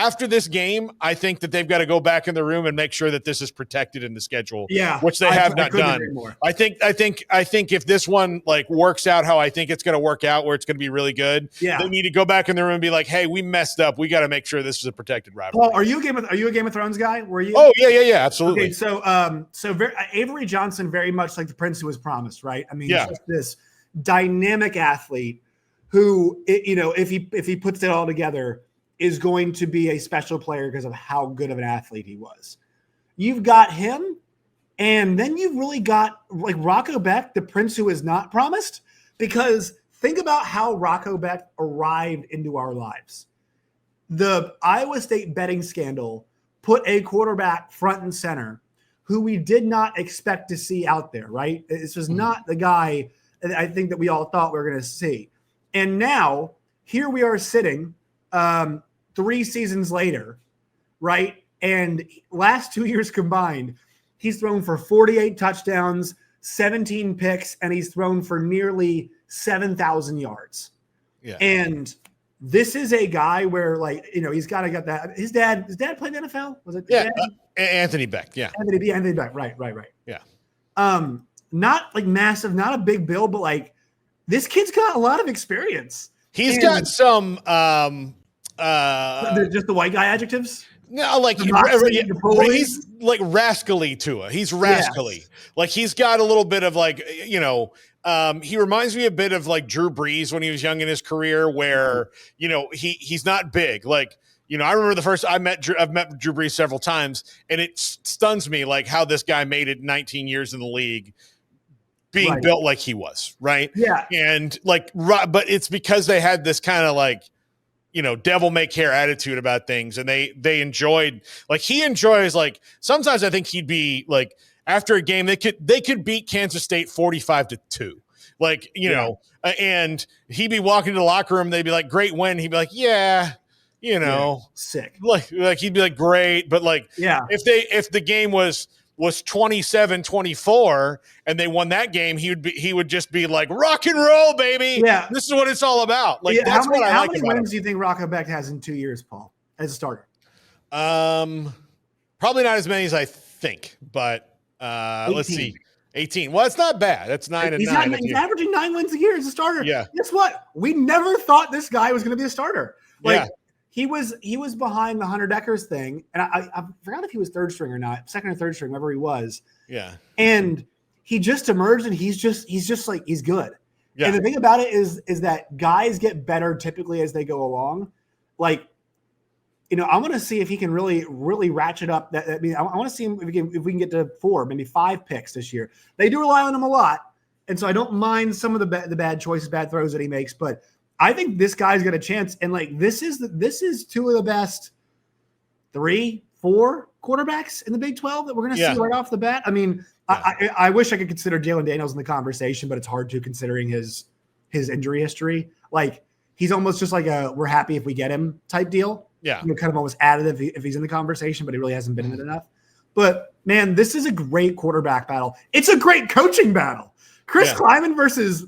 after this game, I think that they've got to go back in the room and make sure that this is protected in the schedule. Yeah, which they have not done. I think if this one like works out how I think it's going to work out, where it's going to be really good, they need to go back in the room and be like, "Hey, we messed up. We got to make sure this is a protected rivalry." Paul, are you a Game of Thrones guy? Were you? Oh yeah, absolutely. Okay, so Avery Johnson, very much like the prince who was promised, right? I mean, just this dynamic athlete who, if he puts it all together, is going to be a special player because of how good of an athlete he was. You've got him, and then you've really got like Rocco Becht, the prince who is not promised, because think about how Rocco Becht arrived into our lives. The Iowa State betting scandal put a quarterback front and center who we did not expect to see out there, right? This was not the guy I think that we all thought we were going to see. And now here we are sitting 3 seasons later, right? And last 2 years combined, he's thrown for 48 touchdowns, 17 picks, and he's thrown for nearly 7,000 yards. Yeah. And this is a guy where, like, he's got to get that. His dad played in the NFL? Was it? Yeah. Anthony Becht. Yeah. Anthony Becht. Right. Yeah. Not like massive, not a big bill, but like this kid's got a lot of experience. He's got some just the white guy adjectives. No, like he's like rascally to He's rascally. Yes. Like he's got a little bit of like, he reminds me a bit of like Drew Brees when he was young in his career, where, he's not big. Like, I remember I've met Drew Brees several times, and it stuns me like how this guy made it 19 years in the league being built like he was, right? Yeah. And like, but it's because they had this kind of like, devil may care attitude about things. And they enjoyed, like, he enjoys, like, sometimes I think he'd be like, after a game, they could beat Kansas State 45-2. Like, and he'd be walking to the locker room. They'd be like, great win. He'd be like, sick. Like he'd be like, great. But like, if the game was 27-24 and they won that game, he would just be like, rock and roll, baby. Yeah. This is what it's all about. Like, that's what I like about it. How many wins do you think Rocco Becht has in 2 years, Paul, as a starter? Probably not as many as I think, but 18. Let's see. 18. Well, it's not bad. That's 9 and 9. He's averaging 9 wins a year as a starter. Yeah. Guess what? We never thought this guy was going to be a starter. Like, he was behind the Hunter Deckers thing, and I forgot if he was third string or not, second or third string, whatever he was. Yeah. And he just emerged, and he's just like, he's good. Yeah. And the thing about it is that guys get better typically as they go along. Like, I want to see if he can really, really ratchet up that. I mean, I want to see him if we can get to 4, maybe 5 picks this year. They do rely on him a lot, and so I don't mind some of the bad choices, bad throws that he makes, but I think this guy's got a chance. And like, this is 2 of the best 3-4 quarterbacks in the Big 12 that we're going to see right off the bat. I mean, I wish I could consider Jalen Daniels in the conversation, but it's hard to, considering his injury history. Like, he's almost just like we're happy if we get him type deal. Yeah. Kind of almost additive if he's in the conversation, but he really hasn't been in it enough. But man, this is a great quarterback battle. It's a great coaching battle. Chris Klieman versus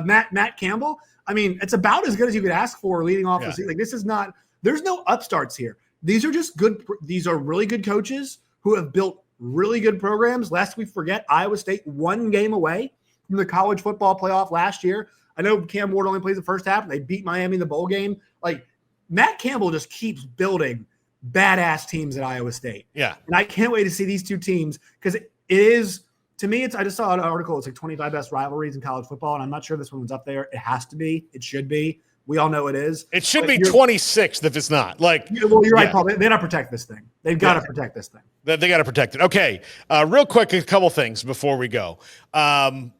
Matt Campbell. I mean, it's about as good as you could ask for leading off the season. Like, this is not – there's no upstarts here. These are just good – these are really good coaches who have built really good programs. Lest we forget, Iowa State 1 game away from the college football playoff last year. I know Cam Ward only plays the first half, and they beat Miami in the bowl game. Like, Matt Campbell just keeps building badass teams at Iowa State. Yeah. And I can't wait to see these 2 teams, because it is – to me, I just saw an article. It's like 25 best rivalries in college football, and I'm not sure this one's up there. It has to be. It should be. We all know it is. It should be 26th if it's not. Like, well, you're right, Paul. They got to protect this thing. They've got to protect this thing. They got to protect it. Okay, real quick, a couple things before we go. I've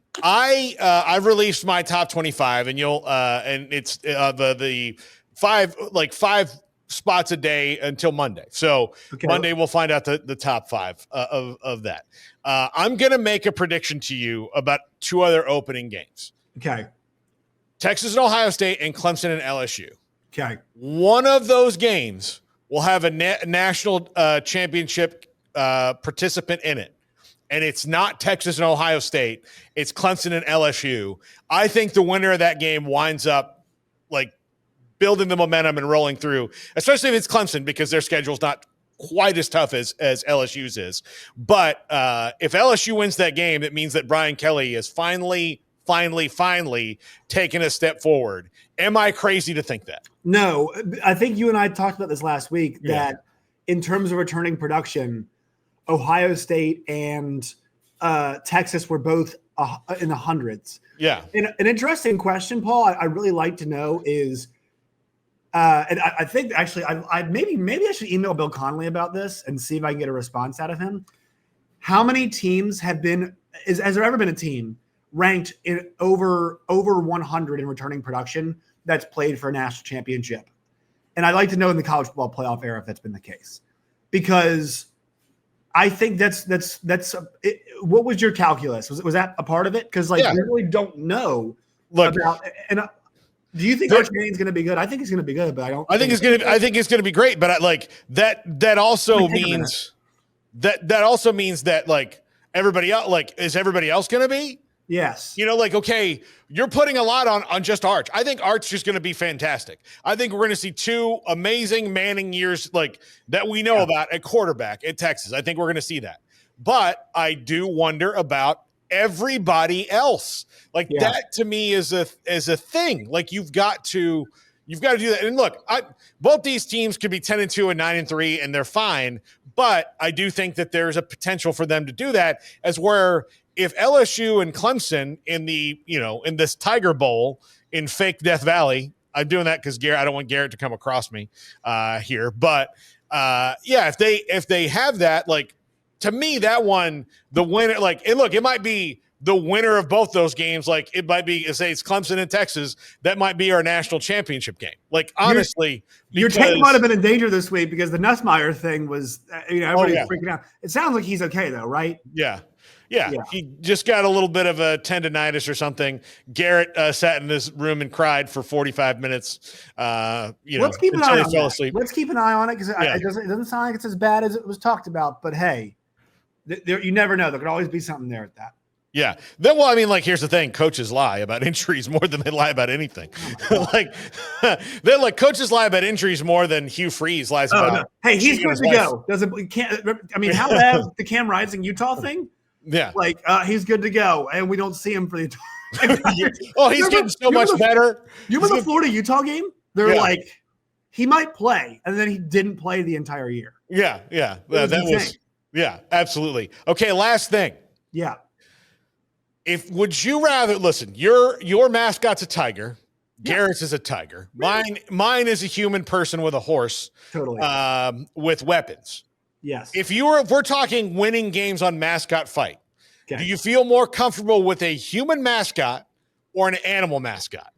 released my top 25, and and it's the 5 spots a day until Monday. So Monday we'll find out the top 5 of that. I'm going to make a prediction to you about 2 other opening games. Okay. Texas and Ohio State and Clemson and LSU. Okay. One of those games will have a national championship participant in it. And it's not Texas and Ohio State. It's Clemson and LSU. I think the winner of that game winds up like building the momentum and rolling through, especially if it's Clemson, because their schedule's not quite as tough as LSU's is. But if LSU wins that game, it means that Brian Kelly is finally taken a step forward. Am I crazy to think that? No, I think you and I talked about this last week, that in terms of returning production, Ohio State and Texas were both in the hundreds. Yeah. And an interesting question, Paul, I really like to know is, and I think actually I maybe I should email Bill Connolly about this and see if I can get a response out of him. How many teams has there ever been a team ranked in over 100 in returning production that's played for a national championship? And I'd like to know in the college football playoff era if that's been the case, because I think that's what was your calculus? Was that a part of it? Because we really don't know about. And do you think Arch Manning's going to be good? I think he's going to be good, but I don't. I think it's going to be great, but that also means that everybody else, is everybody else going to be? Yes. Okay, you're putting a lot on just Arch. I think Arch is going to be fantastic. I think we're going to see 2 amazing Manning years that we know about at quarterback at Texas. I think we're going to see that. But I do wonder about everybody else. That to me is a thing. You've got to do that. And look, both these teams could be 10-2 and 9-3 and they're fine, but I do think that there's a potential for them to do that, as where if LSU and Clemson in this Tiger Bowl in fake Death Valley, I'm doing that because I don't want Garrett to come across me here. But if they have that, to me, that one, the winner, and look, it might be the winner of both those games. It might be, say it's Clemson and Texas, that might be our national championship game. Honestly, your take might have been in danger this week because the Nussmeier thing was, everybody was freaking out. It sounds like he's okay though, right? Yeah, he just got a little bit of a tendonitis or something. Garrett sat in this room and cried for 45 minutes. Let's keep an eye on it. Let's keep an eye on it because it doesn't sound like it's as bad as it was talked about. But hey, you never know. There could always be something there at that. Yeah. Here's the thing. Coaches lie about injuries more than they lie about anything. Coaches lie about injuries more than Hugh Freeze lies about. No. Hey, he's good to go. How bad the Cam Rising Utah thing? Yeah. He's good to go, and we don't see him for the entire he's getting so much better. You remember the Florida-Utah game? They're he might play, and then he didn't play the entire year. Yeah. Yeah, absolutely. Okay, last thing. Yeah. Would you rather listen? Your mascot's a tiger. Garrett's is a tiger. Mine is a human person with a horse. Totally. With weapons. Yes. If we're talking winning games on mascot fight, do you feel more comfortable with a human mascot or an animal mascot?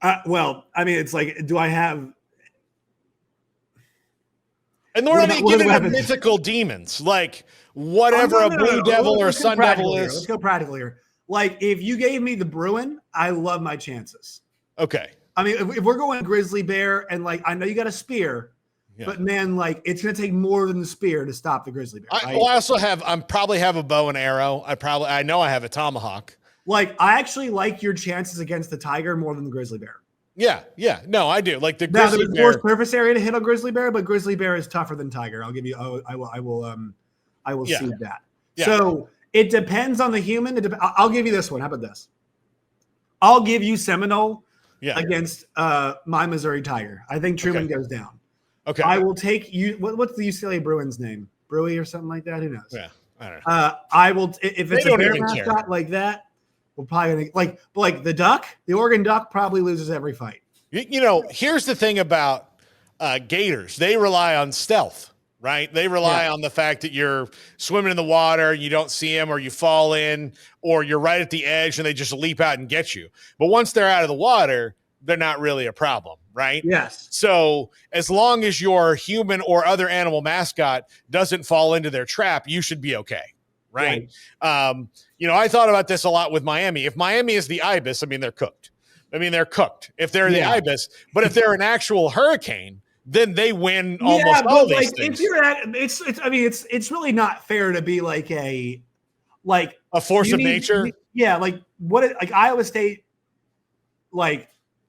It's do I have? And we're not even getting mythical demons, whatever a blue devil or a sun devil is. Let's go practical here. If you gave me the Bruin, I love my chances. Okay. If we're going grizzly bear and I know you got a spear, but man, it's going to take more than the spear to stop the grizzly bear. Right? I probably have a bow and arrow. I know I have a tomahawk. I actually like your chances against the tiger more than the grizzly bear. Yeah. No, I do. The grizzly bear. There's more surface area to hit on grizzly bear, but grizzly bear is tougher than tiger. I'll give you. I will see that. Yeah. So it depends on the human. I'll give you this one. How about this? I'll give you Seminole against my Missouri Tiger. I think Truman goes down. Okay. I will take you. What's the UCLA Bruins name? Brewy or something like that? Who knows? Yeah. I don't know. I will if it's a bear mascot like that. We'll probably the duck. The Oregon Duck probably loses every fight. Here's the thing about gators. They rely on stealth. Right? They rely on the fact that you're swimming in the water and you don't see them, or you fall in, or you're right at the edge and they just leap out and get you. But once they're out of the water, they're not really a problem, right? Yes. So as long as your human or other animal mascot doesn't fall into their trap, you should be okay, right? I thought about this a lot with Miami. If Miami is the ibis, they're cooked. They're cooked if they're the ibis. But if they're an actual hurricane, then they win almost all these things. It's really not fair to be a force of nature. Iowa State,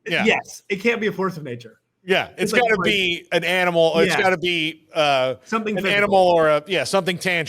Yeah. Yes, it can't be a force of nature. Yeah, it's got to be an animal. Or it's got to be something an physical. animal or something tangible.